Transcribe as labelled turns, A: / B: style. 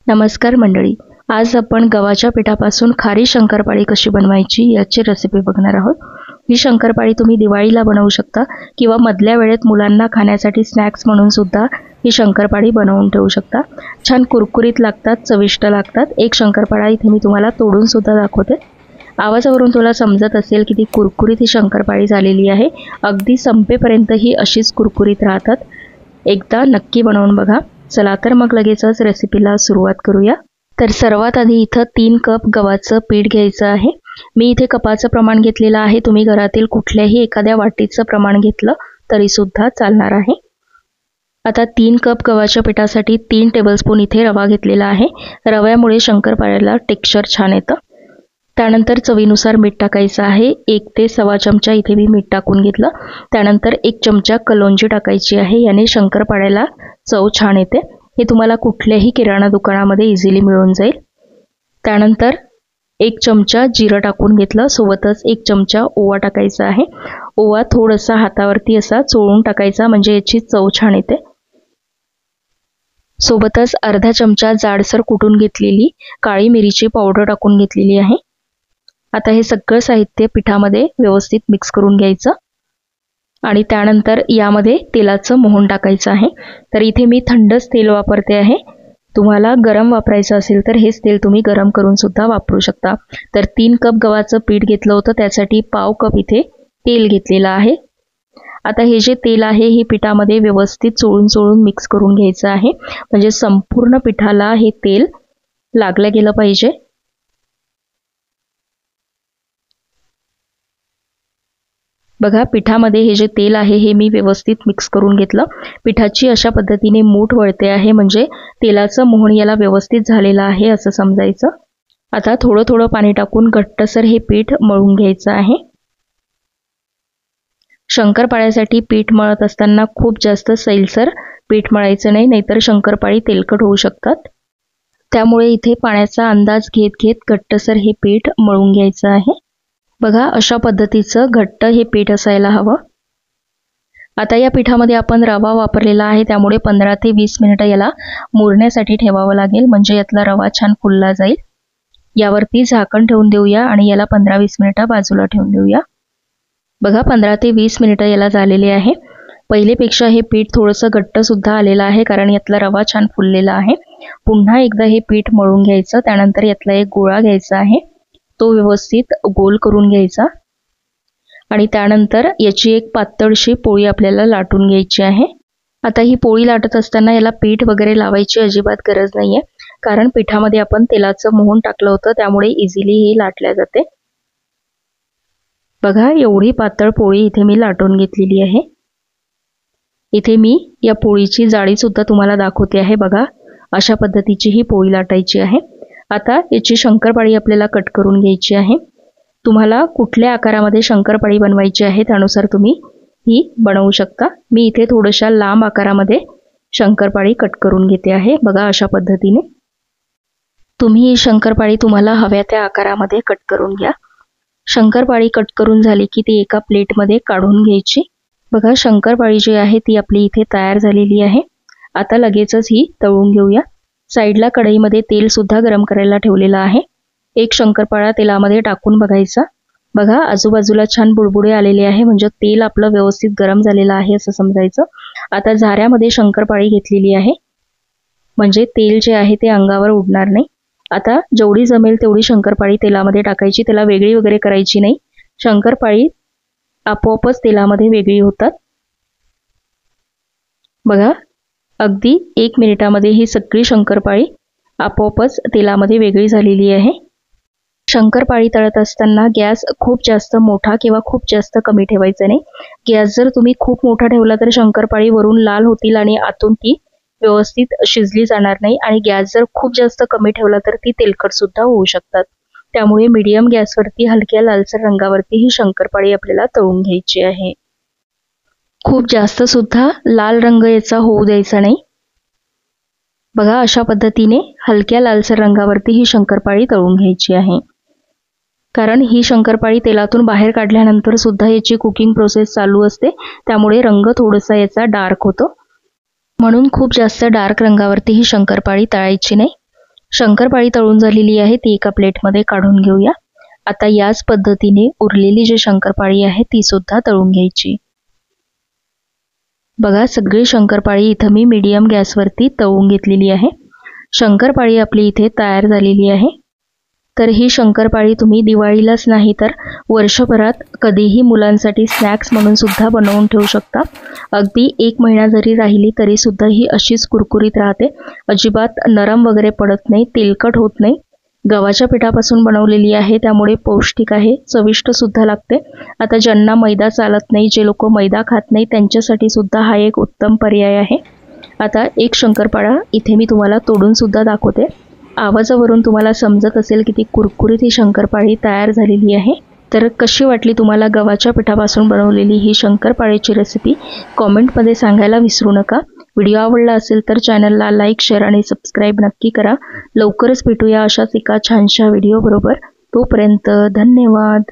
A: नमस्कार मंडळी, आज आपण गव्हाच्या पिठापासून खारी शंकरपाळी कशी बनवायची याची रेसिपी बघणार आहोत। ही शंकरपाळी तुम्ही दिवाळीला बनवू शकता किंवा मधल्या वेळेत मुलांना खाण्यासाठी स्नॅक्स म्हणून सुद्धा ही शंकरपाळी बनवून ठेवू शकता। छान कुरकुरीत लागतात, चविष्ट लागतात। एक शंकरपाळी इथे मी तुम्हाला तोडून सुद्धा दाखवते। आवाजावरून तुला समजत असेल की ती कुरकुरीत ही शंकरपाळी झालेली आहे। अगदी संपेपर्यंत ही अशीच कुरकुरीत राहतात। एकदा नक्की बनवून बघा। चला तर मग लगेचच रेसिपीला सुरुवात करूया। तर सर्वात आधी इथं 3 कप गव्हाचं पीठ घ्यायचं आहे। मी इथे कपाचं प्रमाण घेतलेलं आहे। तुम्ही घरातील कुठल्याही एखाद्या वाटीचं प्रमाण घेतलं तरी सुद्धा चालणार आहे। आता 3 कप गव्हाच्या पिठासाठी 3 टेबलस्पून इथे रवा घेतलेला आहे। रव्यामुळे शंकरपाळ्याला टेक्स्चर छान येतं। त्यानंतर चवीनुसार मीठ टाकायचं आहे। 1 ते सव्वा चमचा इथे मी मीठ टाकून घेतलं। त्यानंतर 1 चमचा कलोंजी टाकायची आहे। याने शंकरपाळ्याला चव छान येते। हे तुम्हाला कुठल्याही किराणा दुकानामध्ये इझिली मिळून जाईल। त्यानंतर 1 चमचा जिरं टाकून घेतलं। सोबतच 1 चमचा ओवा टाकायचा आहे। ओवा थोडासा हातावरती असा चोळून टाकायचा, म्हणजे याची चव छान येते। सोबतच अर्धा चमचा जाडसर कुटून घेतलेली काळी मिरीची पावडर टाकून घेतलेली आहे। आता हे सगळं साहित्य पिठामध्ये व्यवस्थित मिक्स करून घ्यायचं आणि त्यानंतर यामध्ये तेलाचं मोहन टाकायचं आहे। तर इथे मी थंडच तेल वापरते आहे। तुम्हाला गरम वापरायचं असेल तर हेच तेल तुम्ही गरम करून सुद्धा वापरू शकता। तर 3 कप गव्हाचं पीठ घेतलं होतं, त्यासाठी पाव कप इथे तेल घेतलेलं आहे। आता हे जे तेल आहे हे पिठामध्ये व्यवस्थित चोळून मिक्स करून घ्यायचं आहे, म्हणजे संपूर्ण पिठाला हे तेल लागलं गेलं पाहिजे। बघा, पिठामध्ये हे जे तेल आहे हे मी व्यवस्थित मिक्स करून घेतलं। पिठाची अशा पद्धतीने मूठ वळते आहे, म्हणजे तेलाचं मोहन याला व्यवस्थित झालेलं आहे असं समजायचं। आता थोडं पाणी टाकून घट्टसर हे पीठ मळून घ्यायचं आहे। शंकरपाळ्यासाठी पीठ मळत असताना खूप जास्त सैलसर पीठ मळायचं नाही, नाहीतर शंकरपाळी तेलकट होऊ शकतात। त्यामुळे इथे पाण्याचा अंदाज घेत घट्टसर हे पीठ मळून घ्यायचं आहे। बघा, अशा पद्धतीचं घट्ट हे पीठ असायला हवं। आता या पिठामध्ये आपण रवा वापरलेला आहे, त्यामुळे 15 ते 20 मिनिटं याला मुरण्यासाठी ठेवावं लागेल, म्हणजे यातला रवा छान फुलला जाईल। यावरती झाकण ठेवून देऊया आणि याला 15-20 मिनिटं बाजूला ठेवून देऊया। बघा, 15 ते 20 मिनिटं याला झालेले आहे। पहिलेपेक्षा हे पीठ थोडंसं घट्ट सुद्धा आलेलं आहे, कारण यातला रवा छान फुललेला आहे। पुन्हा एकदा हे पीठ मळून घ्यायचं। त्यानंतर यातला एक गोळा घ्यायचा आहे, तो व्यवस्थित गोल करून घ्यायचा आणि त्यानंतर याची एक पातळशी पोळी आपल्याला लाटून घ्यायची आहे। आता ही पोळी लाटत असताना याला पीठ वगैरे लावायची अजिबात गरज नाहीये, कारण पिठामध्ये आपण तेलाचं मोहन टाकलं होतं, त्यामुळे इझिली हे लाटल्या जाते। बघा, एवढी पातळ पोळी इथे मी लाटून घेतलेली आहे। इथे मी या पोळीची जाडी सुद्धा तुम्हाला दाखवते आहे। बघा, अशा पद्धतीची ही पोळी लाटायची आहे। आता याची शंकरपाळी आपल्याला कट करून घ्यायची आहे। तुम्हाला कुठल्या आकारामध्ये शंकरपाळी बनवायची आहे त्यानुसार तुम्ही ही बनवू शकता। मी इथे थोड्याशा लांब आकारामध्ये शंकरपाळी कट करून घेते आहे। बघा, अशा पद्धतीने तुम्ही ही शंकरपाळी तुम्हाला हव्या त्या आकारामध्ये कट करून घ्या। शंकरपाळी कट करून झाली की ती एका प्लेटमध्ये काढून घ्यायची। बघा, शंकरपाळी जी आहे ती आपली इथे तयार झालेली आहे। आता लगेचच ही तळून घेऊया। साईडला कढईमध्ये तेल सुद्धा गरम करायला ठेवलेलं आहे। एक शंकरपाळा तेलामध्ये टाकून बघायचा। बघा, आजूबाजूला छान बुडबुडे आलेले आहे, म्हणजे तेल आपलं व्यवस्थित गरम झालेलं आहे असं समजायचं। आता झाऱ्यामध्ये शंकरपाळी घेतलेली आहे, म्हणजे तेल जे आहे ते अंगावर उडणार नाही। आता जेवढी जमेल तेवढी शंकरपाळी तेलामध्ये टाकायची, त्याला वेगळी वगैरे करायची नाही। शंकरपाळी आपोआपच तेलामध्ये वेगळी होतात। बघा, अगदी 1 मिनिटामध्ये ही सगळी शंकरपाळी आपोआपच तेलामध्ये वेगळी झालेली आहे। शंकरपाळी तळत असताना गॅस खूप जास्त मोठा किंवा खूप जास्त कमी ठेवायचा नाही। गॅस जर तुम्ही खूप मोठा ठेवला तर शंकरपाळी वरून लाल होतील आणि आतून ती व्यवस्थित शिजली जाणार नाही, आणि गॅस जर खूप जास्त कमी ठेवला तर ती तेलकट सुद्धा होऊ शकतात। त्यामुळे मीडियम गॅसवरती हलक्या लालसर रंगावरती ही शंकरपाळी आपल्याला तळून घ्यायची आहे। खूप जास्त सुद्धा लाल रंग याचा होऊ द्यायचा नाही। बघा, अशा पद्धतीने हलक्या लालसर रंगावरती ही शंकरपाळी तळून घ्यायची आहे। कारण ही शंकरपाळी तेलातून बाहेर काढल्यानंतर सुद्धा याची कुकिंग प्रोसेस चालू असते, त्यामुळे रंग थोडासा याचा डार्क होतो। म्हणून खूप जास्त डार्क रंगावरती ही शंकरपाळी तळायची नाही। शंकरपाळी तळून झालेली आहे ती एका प्लेटमध्ये काढून घेऊया। आता याच पद्धतीने उरलेली जी शंकरपाळी आहे ती सुद्धा तळून घ्यायची। बघा सगळी शंकरपाळी इथं मी मीडियम गॅसवरती तळून घेतलेली आहे। शंकरपाळी आपली इथे तयार झालेली आहे। तर ही शंकरपाळी तुम्ही दिवाळीलाच नाही तर वर्षभरात कधीही मुलांसाठी स्नॅक्स म्हणून सुद्धा बनवून ठेवू शकता। अगदी 1 महिना जरी राहिली तरी सुद्धा ही अशीच कुरकुरीत राहते, अजिबात नरम वगैरे पडत नाही, तेलकट होत नाही। गव्हाच्या पिठापासून बनवलेली आहे त्यामुळे पौष्टिक आहे, चविष्ट सुद्धा लागते। आता ज्यांना मैदा चालत नाही, जे लोक मैदा खात नाही त्यांच्यासाठी सुद्धा हा एक उत्तम पर्याय आहे। आता एक शंकरपाळा इथे मी तुम्हाला तोडून सुद्धा दाखवते। आवाजावरून तुम्हाला समजत असेल किती कुरकुरीत ही शंकरपाळी तयार झालेली आहे। तर कशी वाटली तुम्हाला गव्हाच्या पिठापासून बनवलेली ही शंकरपाळीची रेसिपी कमेंटमध्ये सांगायला विसरू नका। व्हिडिओ आवडला असेल तर चॅनलला लाईक, शेअर आणि सबस्क्राईब नक्की करा। लवकरच भेटूया अशाच एका छानशा व्हिडिओ बरोबर। तोपर्यंत धन्यवाद।